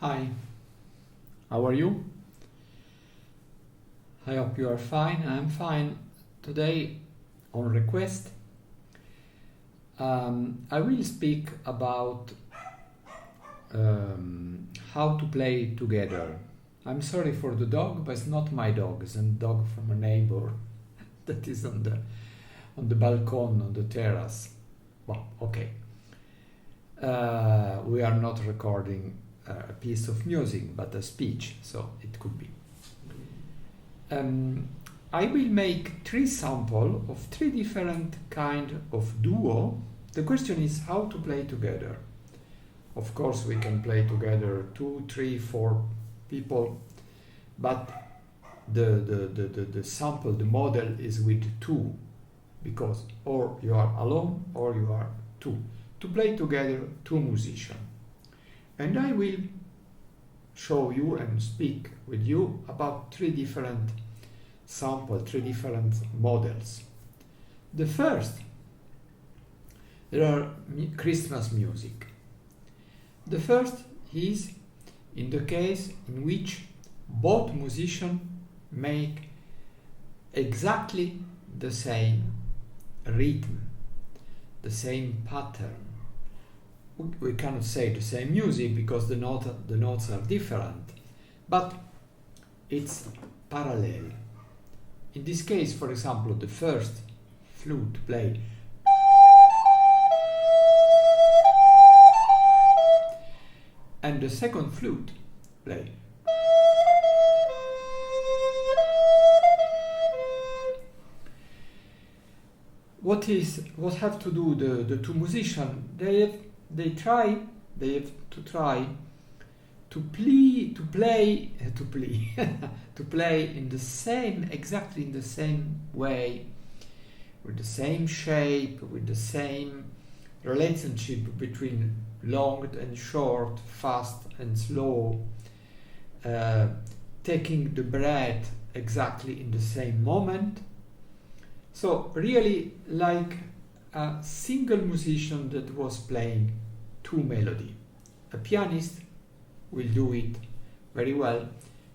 Hi, how are you? I hope you are fine. I'm fine. Today, on request, I will speak about how to play together. I'm sorry for the dog, but it's not my dog. It's a dog from a neighbor that is on the balcony on the terrace. Well, okay. We are not recording a piece of music, but a speech, so it could be. I will make three samples of three different kind of duo. The question is how to play together. Of course, we can play together 2, 3, 4 people, but the sample, the model is with two, because or you are alone or you are two. To play together, two musicians. And I will show you and speak with you about three different samples, three different models. The first, there are Christmas music. The first is in the case in which both musicians make exactly the same rhythm, the same pattern. We cannot say the same music because the notes are different, but it's parallel. In this case, for example, the first flute play and the second flute play. What have to do the two musicians? They have to try to play in the same, exactly in the same way, with the same shape, with the same relationship between long and short, fast and slow, taking the breath exactly in the same moment. So really like a single musician that was playing two melody. A pianist will do it very well,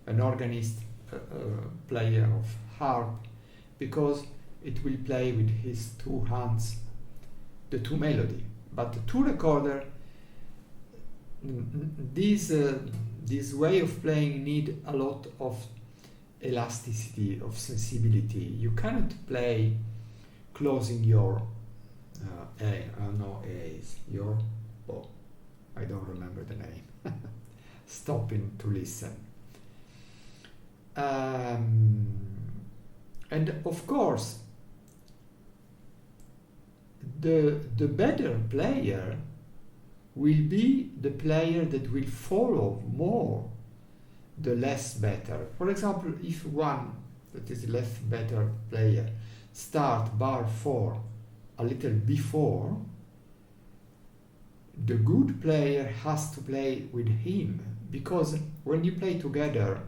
an organist, player of harp, because it will play with his two hands the two melody. But the two recorder, this way of playing need a lot of elasticity, of sensibility. You cannot play closing your I don't remember the name. Stopping to listen. And of course, the better player will be the player that will follow more the less better. For example, if one that is less better player start bar 4 a little before, the good player has to play with him, because when you play together,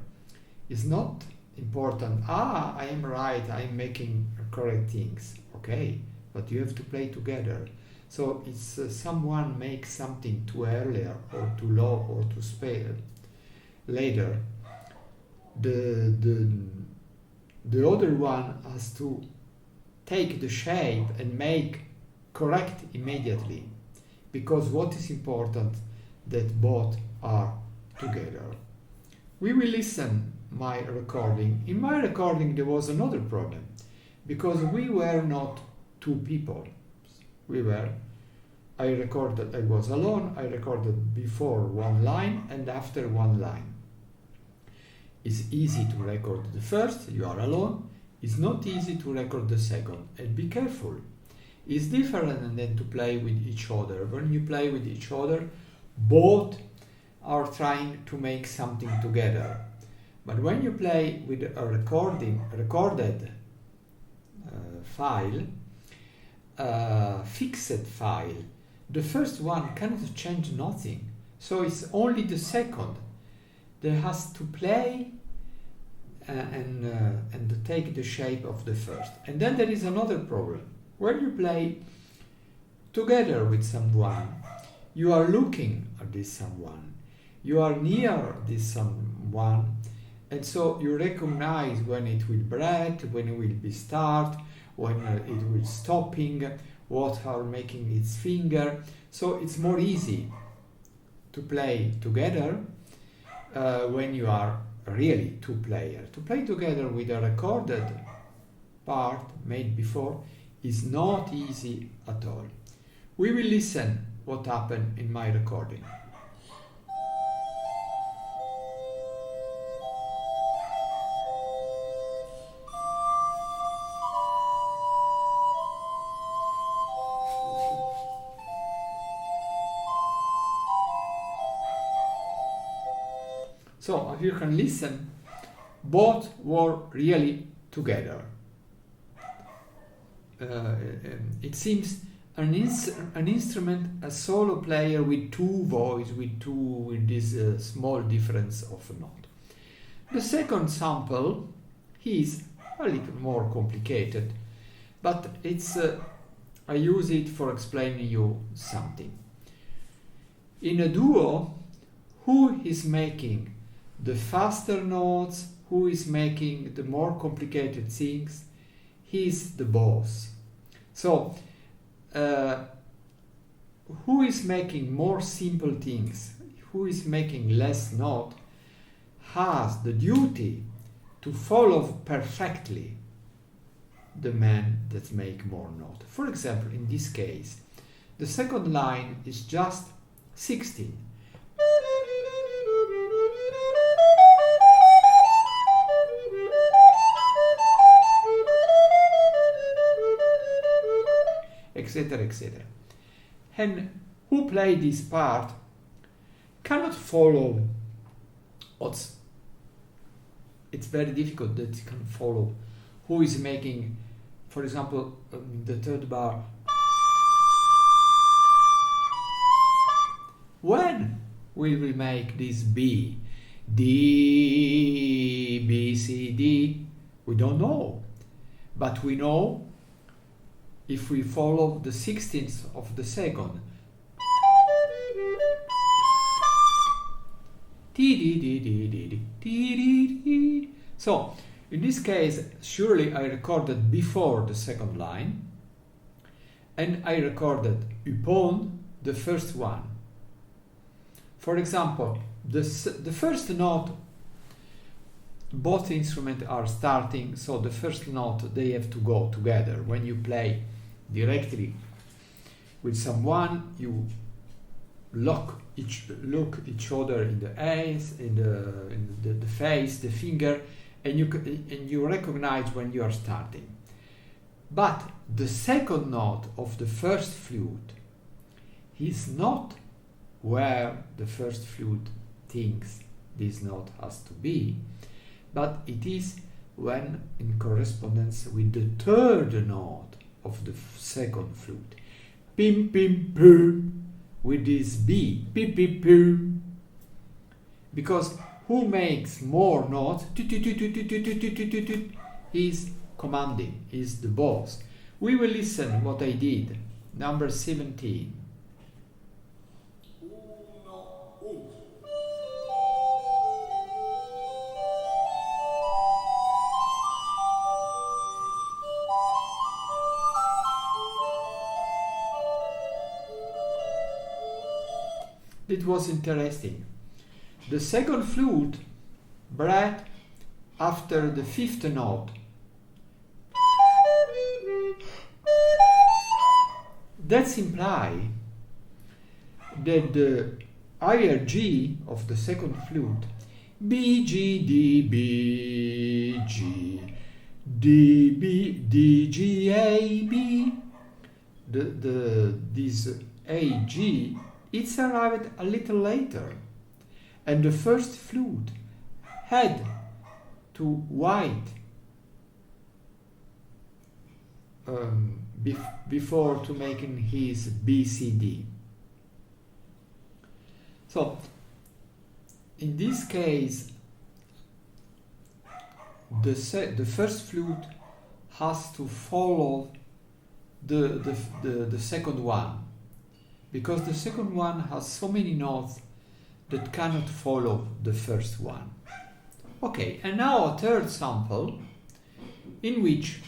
it's not important, I am right, I am making correct things, okay, but you have to play together. So it's someone makes something too earlier or too low or too spare later, the other one has to take the shape and make correct immediately, because what is important that both are together. We will listen my recording. In my recording there was another problem, because we were not two people. I was alone, I recorded before one line and after one line. It's easy to record the first, you are alone. It's not easy to record the second, and be careful. It's different than to play with each other. When you play with each other, both are trying to make something together. But when you play with a recorded file, fixed file, the first one cannot change nothing. So it's only the second that has to play and take the shape of the first. And then there is another problem. When you play together with someone, you are looking at this someone, you are near this someone, and so you recognize when it will break, when it will be start, when it will stopping, what are making its finger. So it's more easy to play together when you are really two players. To play together with a recorded part made before is not easy at all. We will listen what happened in my recording. So, as you can listen, both were really together. It seems an instrument, a solo player with two voices, with this small difference of a note. The second sample is a little more complicated, but it's I use it for explaining you something. In a duo, who is making the faster notes, who is making the more complicated things, he's the boss. So, who is making more simple things, who is making less note, has the duty to follow perfectly the man that make more note. For example, in this case, the second line is just 16. Etc., etc. And who play this part cannot follow what's. It's very difficult that you can follow who is making, for example, the third bar. When will we make this B? D, B, C, D? We don't know. But we know if we follow the 16th of the second. So, in this case, surely I recorded before the second line, and I recorded upon the first one. For example, the first note, both instruments are starting, so the first note, they have to go together. When you play directly with someone, you look each other in the eyes, in the face, the finger, and you recognize when you are starting. But the second note of the first flute is not where the first flute thinks this note has to be, but it is when in correspondence with the third note of the second flute. Pim pim pum, with this B, pim pim pum. Because who makes more notes is commanding, is the boss. We will listen what I did. Number 17. It was interesting. The second flute bred after the fifth note. That implies that the higher G of the second flute, B, G, D, B, G, D, B, D, G, A, B, this A, G, it's arrived a little later, and the first flute had to wait before to making his BCD. So, in this case, the first flute has to follow the second one, because the second one has so many notes that cannot follow the first one. Okay, and now a third sample in which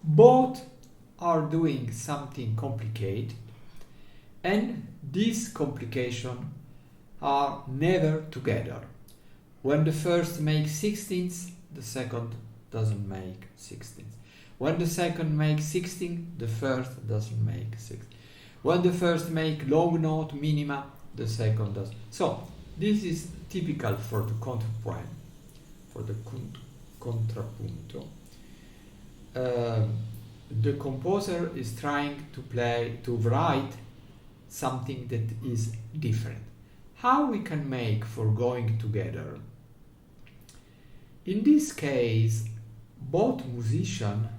both are doing something complicated, and these complications are never together. When the first makes 16ths, the second doesn't make 16ths. When the second makes 16, the first doesn't make 16. When the first make long note minima, the second does. So this is typical for the counterpoint, for the contrapunto. The composer is trying to write something that is different. How we can make for going together? In this case, both musician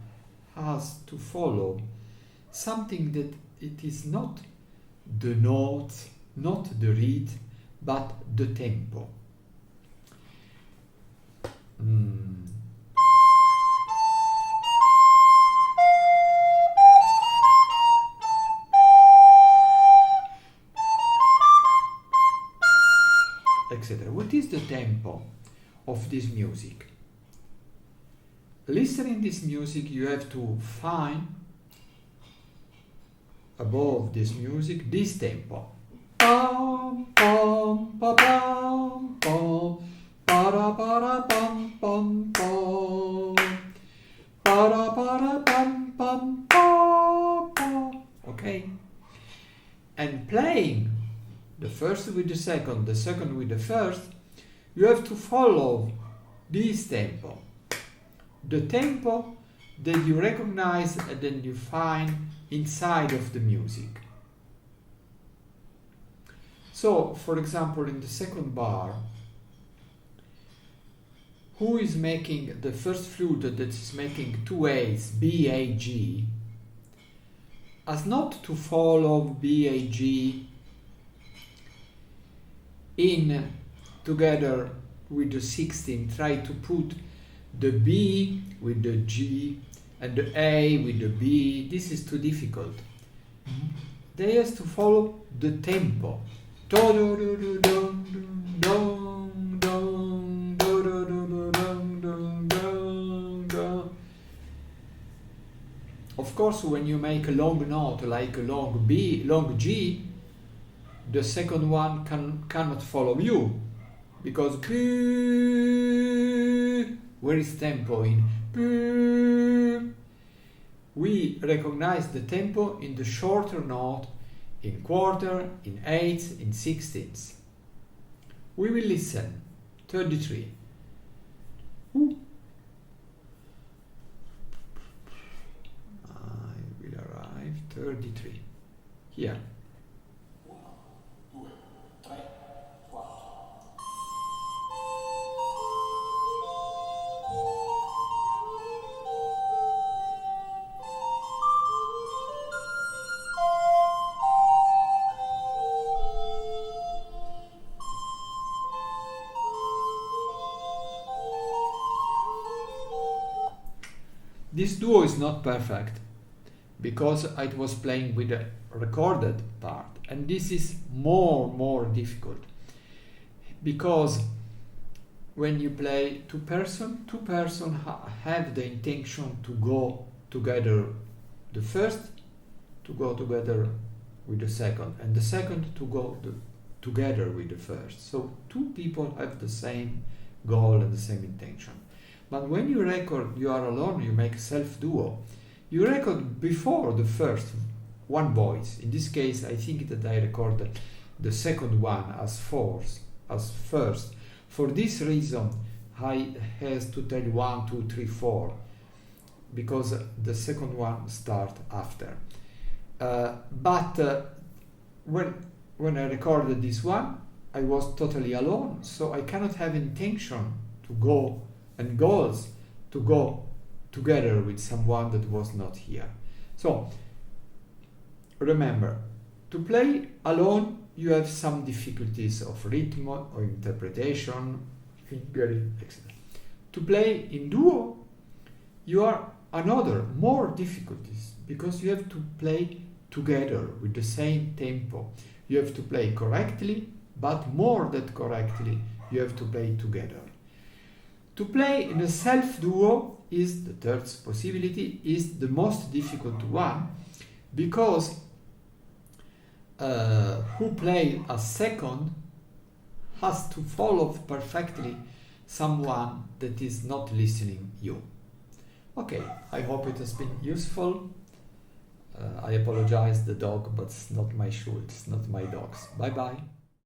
has to follow something that it is not the note, not the reed, but the tempo. Etc. What is the tempo of this music? Listening this music, you have to find above this music this tempo. Pam pam pa pam pam para para pam pam pam para para pam pam pam. Okay, and playing the first with the second with the first, you have to follow this tempo. The tempo that you recognize and then you find inside of the music. So, for example, in the second bar, who is making the first flute that is making 2 A's, B, A, G, has not to follow B, A, G in together with the 16, try to put the B with the G and the A with the B. This is too difficult. They have to follow the tempo. Of course, when you make a long note like a long B, long G, the second one cannot follow you, because where is tempo in? We recognize the tempo in the shorter note, in quarter, in eighths, in sixteenths. We will listen. 33. I will arrive. 33. Here. This duo is not perfect because I was playing with a recorded part, and this is more difficult because when you play two person have the intention to go together, the first to go together with the second, and the second to go together with the first. So two people have the same goal and the same intention. But when you record, you are alone, you make a self-duo, you record before the first one voice. In this case, I think that I recorded the second one as first. For this reason, I has to tell 1, 2, 3, 4, because the second one start after. But when I recorded this one, I was totally alone, so I cannot have intention to go and goals to go together with someone that was not here. So remember, to play alone you have some difficulties of rhythm or interpretation, fingering, etc. To play in duo you are another more difficulties, because you have to play together with the same tempo. You have to play correctly but more than correctly, you have to play together. To play in a self-duo is the third possibility, is the most difficult one, because who play a second has to follow perfectly someone that is not listening you. Okay, I hope it has been useful. I apologize, the dog, but it's not my shoe, it's not my dog's. Bye bye.